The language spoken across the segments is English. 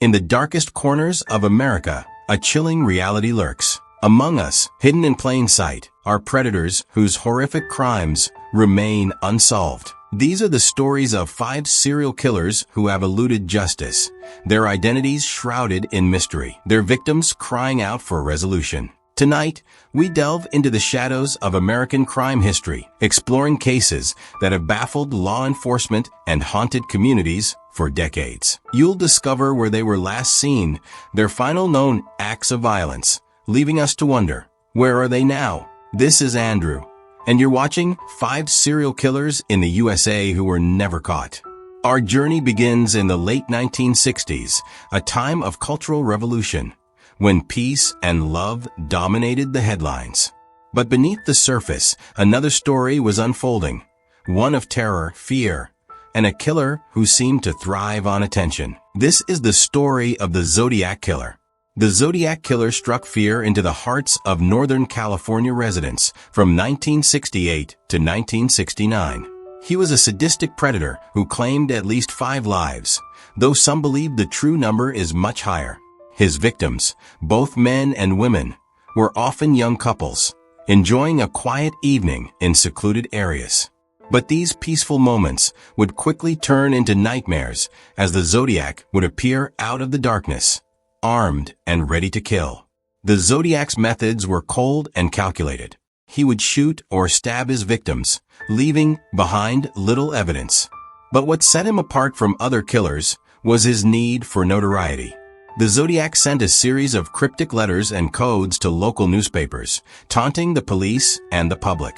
In the darkest corners of America, a chilling reality lurks. Among us, hidden in plain sight, are predators whose horrific crimes remain unsolved. These are the stories of 5 serial killers who have eluded justice, their identities shrouded in mystery, their victims crying out for resolution. Tonight, we delve into the shadows of American crime history, exploring cases that have baffled law enforcement and haunted communities for decades. You'll discover where they were last seen, their final known acts of violence, leaving us to wonder, where are they now? This is Andrew, and you're watching 5 serial killers in the USA who were never caught. Our journey begins in the late 1960s, a time of cultural revolution, when peace and love dominated the headlines. But beneath the surface, another story was unfolding, one of terror, fear, and a killer who seemed to thrive on attention. This is the story of the Zodiac Killer. The Zodiac Killer struck fear into the hearts of Northern California residents from 1968 to 1969. He was a sadistic predator who claimed at least 5 lives, though some believe the true number is much higher. His victims, both men and women, were often young couples, enjoying a quiet evening in secluded areas. But these peaceful moments would quickly turn into nightmares as the Zodiac would appear out of the darkness, armed and ready to kill. The Zodiac's methods were cold and calculated. He would shoot or stab his victims, leaving behind little evidence. But what set him apart from other killers was his need for notoriety. The Zodiac sent a series of cryptic letters and codes to local newspapers, taunting the police and the public.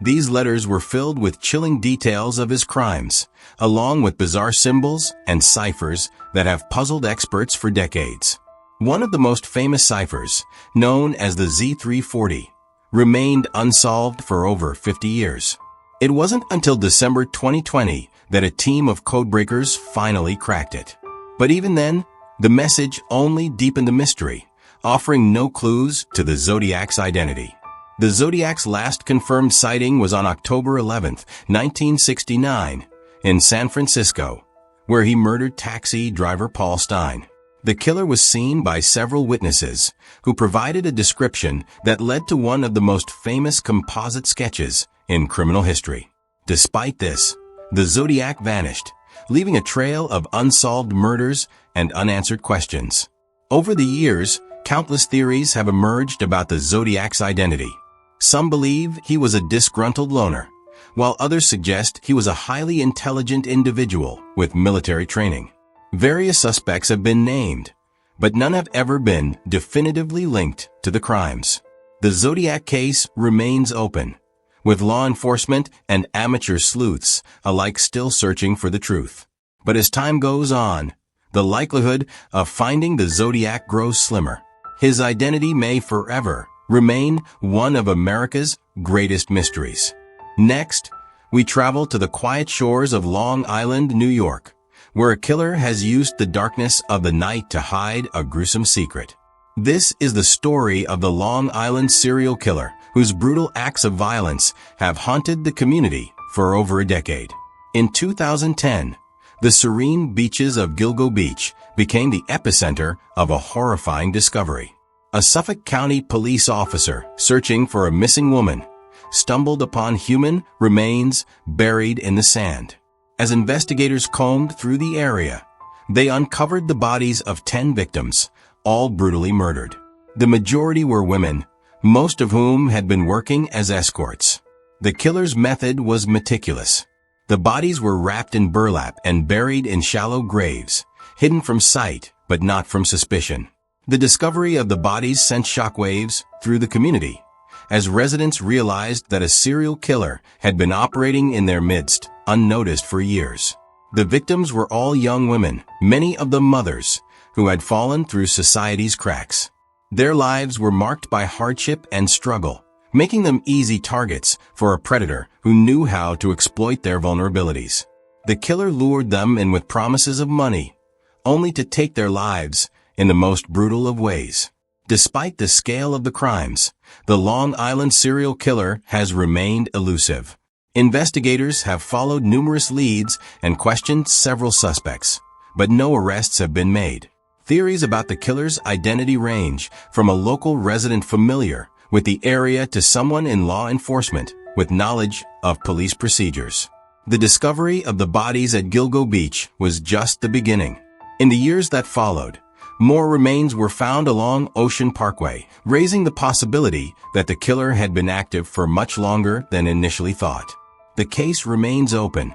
These letters were filled with chilling details of his crimes, along with bizarre symbols and ciphers that have puzzled experts for decades. One of the most famous ciphers, known as the Z340, remained unsolved for over 50 years. It wasn't until December 2020 that a team of codebreakers finally cracked it. But even then, the message only deepened the mystery, offering no clues to the Zodiac's identity. The Zodiac's last confirmed sighting was on October 11, 1969, in San Francisco, where he murdered taxi driver Paul Stein. The killer was seen by several witnesses, who provided a description that led to one of the most famous composite sketches in criminal history. Despite this, the Zodiac vanished, leaving a trail of unsolved murders and unanswered questions. Over the years, countless theories have emerged about the Zodiac's identity. Some believe he was a disgruntled loner, while others suggest he was a highly intelligent individual with military training. Various suspects have been named, but none have ever been definitively linked to the crimes. The Zodiac case remains open, with law enforcement and amateur sleuths alike still searching for the truth. But as time goes on, the likelihood of finding the Zodiac grows slimmer. His identity may forever remain one of America's greatest mysteries. Next, we travel to the quiet shores of Long Island, New York, where a killer has used the darkness of the night to hide a gruesome secret. This is the story of the Long Island serial killer, whose brutal acts of violence have haunted the community for over a decade. In 2010, the serene beaches of Gilgo Beach became the epicenter of a horrifying discovery. A Suffolk County police officer searching for a missing woman stumbled upon human remains buried in the sand. As investigators combed through the area, they uncovered the bodies of 10 victims, all brutally murdered. The majority were women, most of whom had been working as escorts. The killer's method was meticulous. The bodies were wrapped in burlap and buried in shallow graves, hidden from sight but not from suspicion. The discovery of the bodies sent shockwaves through the community, as residents realized that a serial killer had been operating in their midst, unnoticed for years. The victims were all young women, many of them mothers, who had fallen through society's cracks. Their lives were marked by hardship and struggle, making them easy targets for a predator who knew how to exploit their vulnerabilities. The killer lured them in with promises of money, only to take their lives in the most brutal of ways. Despite the scale of the crimes, the Long Island serial killer has remained elusive. Investigators have followed numerous leads and questioned several suspects, but no arrests have been made. Theories about the killer's identity range from a local resident familiar with the area to someone in law enforcement with knowledge of police procedures. The discovery of the bodies at Gilgo Beach was just the beginning. In the years that followed, more remains were found along Ocean Parkway, raising the possibility that the killer had been active for much longer than initially thought. The case remains open,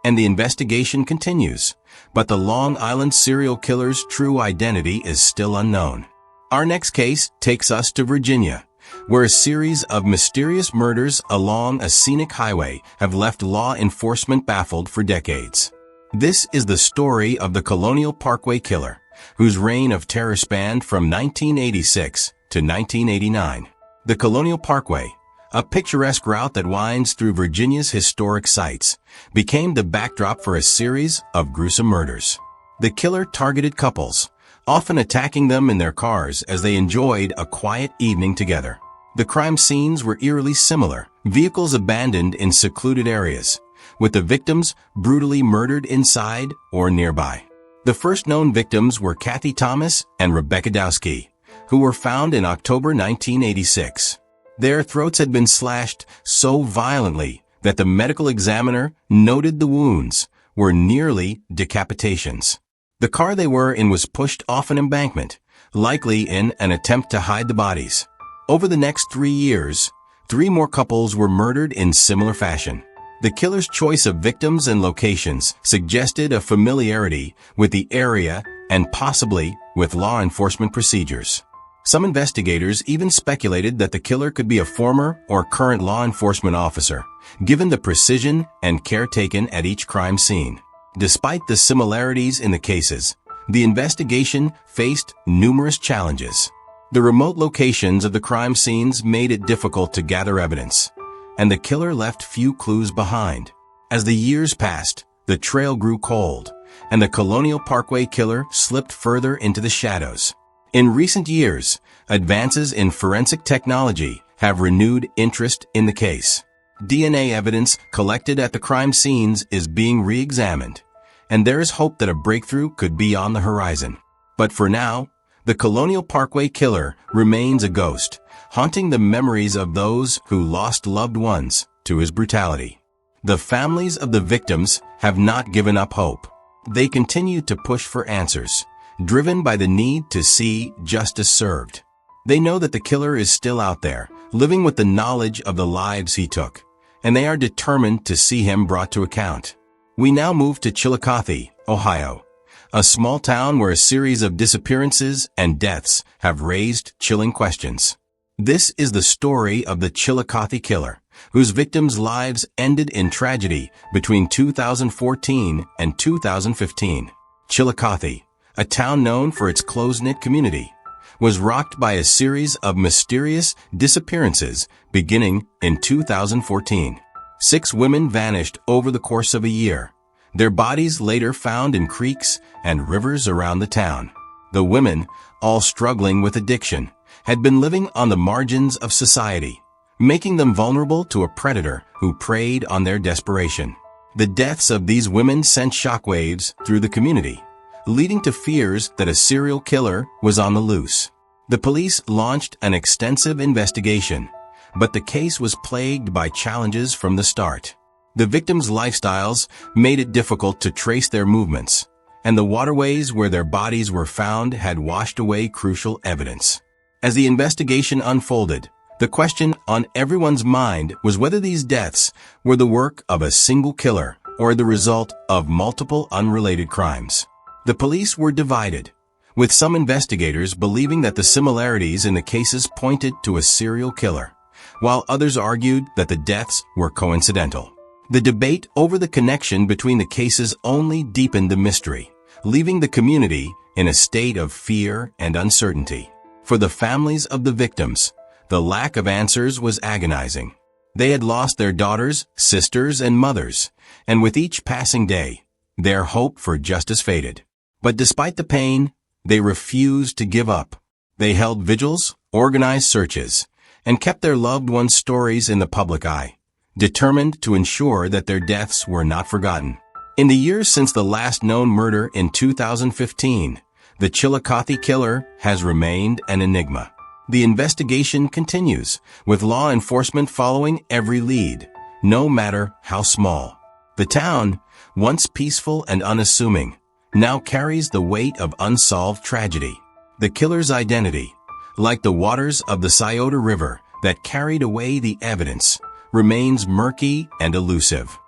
and the investigation continues, but the Long Island serial killer's true identity is still unknown. Our next case takes us to Virginia, where a series of mysterious murders along a scenic highway have left law enforcement baffled for decades. This is the story of the Colonial Parkway Killer, whose reign of terror spanned from 1986 to 1989. The Colonial Parkway, a picturesque route that winds through Virginia's historic sites, became the backdrop for a series of gruesome murders. The killer targeted couples, often attacking them in their cars as they enjoyed a quiet evening together. The crime scenes were eerily similar, vehicles abandoned in secluded areas, with the victims brutally murdered inside or nearby. The first known victims were Kathy Thomas and Rebecca Dowski, who were found in October 1986. Their throats had been slashed so violently that the medical examiner noted the wounds were nearly decapitations. The car they were in was pushed off an embankment, likely in an attempt to hide the bodies. Over the next 3 years, 3 more couples were murdered in similar fashion. The killer's choice of victims and locations suggested a familiarity with the area and possibly with law enforcement procedures. Some investigators even speculated that the killer could be a former or current law enforcement officer, given the precision and care taken at each crime scene. Despite the similarities in the cases, the investigation faced numerous challenges. The remote locations of the crime scenes made it difficult to gather evidence, and the killer left few clues behind. As the years passed, the trail grew cold, and the Colonial Parkway Killer slipped further into the shadows. In recent years, advances in forensic technology have renewed interest in the case. DNA evidence collected at the crime scenes is being re-examined, and there is hope that a breakthrough could be on the horizon. But for now, the Colonial Parkway Killer remains a ghost, haunting the memories of those who lost loved ones to his brutality. The families of the victims have not given up hope. They continue to push for answers, driven by the need to see justice served. They know that the killer is still out there, living with the knowledge of the lives he took, and they are determined to see him brought to account. We now move to Chillicothe, Ohio, a small town where a series of disappearances and deaths have raised chilling questions. This is the story of the Chillicothe Killer, whose victims' lives ended in tragedy between 2014 and 2015. Chillicothe, a town known for its close-knit community, was rocked by a series of mysterious disappearances beginning in 2014. 6 women vanished over the course of a year, their bodies later found in creeks and rivers around the town. The women, all struggling with addiction, had been living on the margins of society, making them vulnerable to a predator who preyed on their desperation. The deaths of these women sent shockwaves through the community, leading to fears that a serial killer was on the loose. The police launched an extensive investigation, but the case was plagued by challenges from the start. The victims' lifestyles made it difficult to trace their movements, and the waterways where their bodies were found had washed away crucial evidence. As the investigation unfolded, the question on everyone's mind was whether these deaths were the work of a single killer or the result of multiple unrelated crimes. The police were divided, with some investigators believing that the similarities in the cases pointed to a serial killer, while others argued that the deaths were coincidental. The debate over the connection between the cases only deepened the mystery, leaving the community in a state of fear and uncertainty. For the families of the victims, the lack of answers was agonizing. They had lost their daughters, sisters, and mothers, and with each passing day, their hope for justice faded. But despite the pain, they refused to give up. They held vigils, organized searches, and kept their loved ones' stories in the public eye, determined to ensure that their deaths were not forgotten. In the years since the last known murder in 2015, the Chillicothe killer has remained an enigma. The investigation continues, with law enforcement following every lead, no matter how small. The town, once peaceful and unassuming, now carries the weight of unsolved tragedy. The killer's identity, like the waters of the Scioto River that carried away the evidence, remains murky and elusive.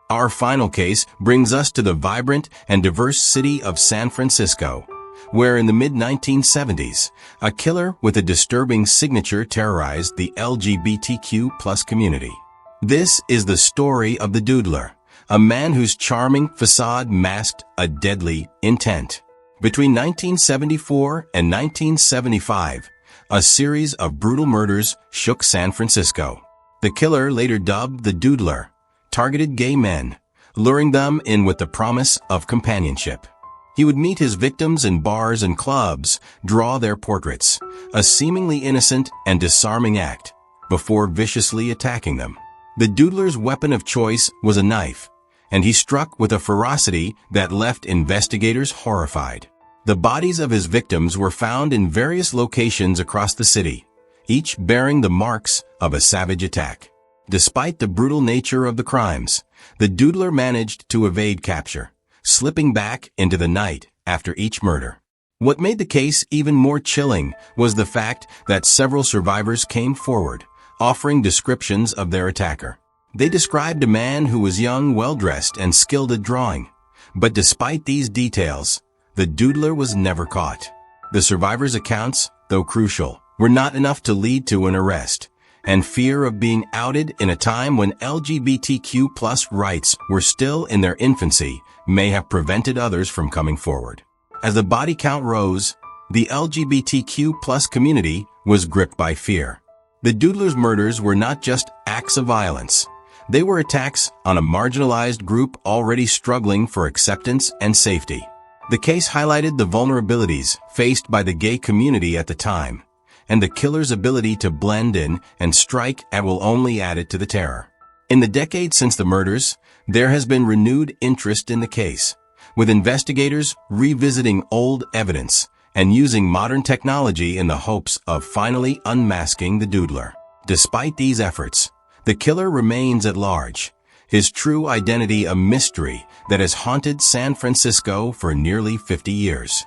Our final case brings us to the vibrant and diverse city of San Francisco, where in the mid-1970s, a killer with a disturbing signature terrorized the LGBTQ+ community. This is the story of the Doodler, a man whose charming facade masked a deadly intent. Between 1974 and 1975, a series of brutal murders shook San Francisco. The killer, later dubbed the Doodler, targeted gay men, luring them in with the promise of companionship. He would meet his victims in bars and clubs, draw their portraits, a seemingly innocent and disarming act, before viciously attacking them. The Doodler's weapon of choice was a knife, and he struck with a ferocity that left investigators horrified. The bodies of his victims were found in various locations across the city, each bearing the marks of a savage attack. Despite the brutal nature of the crimes, the Doodler managed to evade capture, slipping back into the night after each murder. What made the case even more chilling was the fact that several survivors came forward, offering descriptions of their attacker. They described a man who was young, well-dressed, and skilled at drawing. But despite these details, the Doodler was never caught. The survivors' accounts, though crucial, were not enough to lead to an arrest, and fear of being outed in a time when LGBTQ+ rights were still in their infancy may have prevented others from coming forward. As the body count rose, the LGBTQ+ community was gripped by fear. The Doodler's murders were not just acts of violence. They were attacks on a marginalized group already struggling for acceptance and safety. The case highlighted the vulnerabilities faced by the gay community at the time, and the killer's ability to blend in and strike at will only added to the terror. In the decades since the murders, there has been renewed interest in the case, with investigators revisiting old evidence and using modern technology in the hopes of finally unmasking the Doodler. Despite these efforts, the killer remains at large, his true identity a mystery that has haunted San Francisco for nearly 50 years.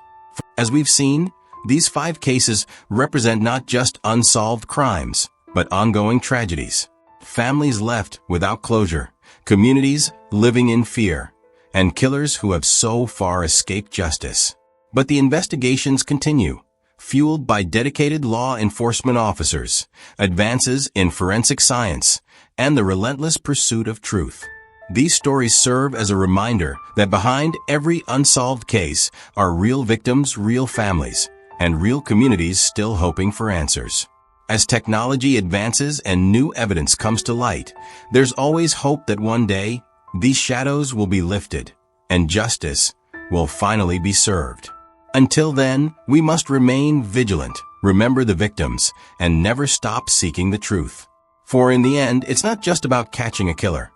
As we've seen, these 5 cases represent not just unsolved crimes, but ongoing tragedies. Families left without closure, communities living in fear, and killers who have so far escaped justice. But the investigations continue, fueled by dedicated law enforcement officers, advances in forensic science, and the relentless pursuit of truth. These stories serve as a reminder that behind every unsolved case are real victims, real families, and real communities still hoping for answers. As technology advances and new evidence comes to light, there's always hope that one day these shadows will be lifted and justice will finally be served. Until then, we must remain vigilant, remember the victims, and never stop seeking the truth. For in the end, it's not just about catching a killer.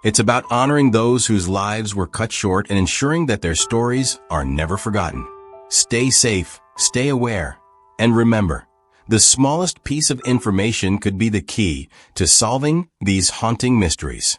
It's about honoring those whose lives were cut short and ensuring that their stories are never forgotten. Stay safe, stay aware, and remember, the smallest piece of information could be the key to solving these haunting mysteries.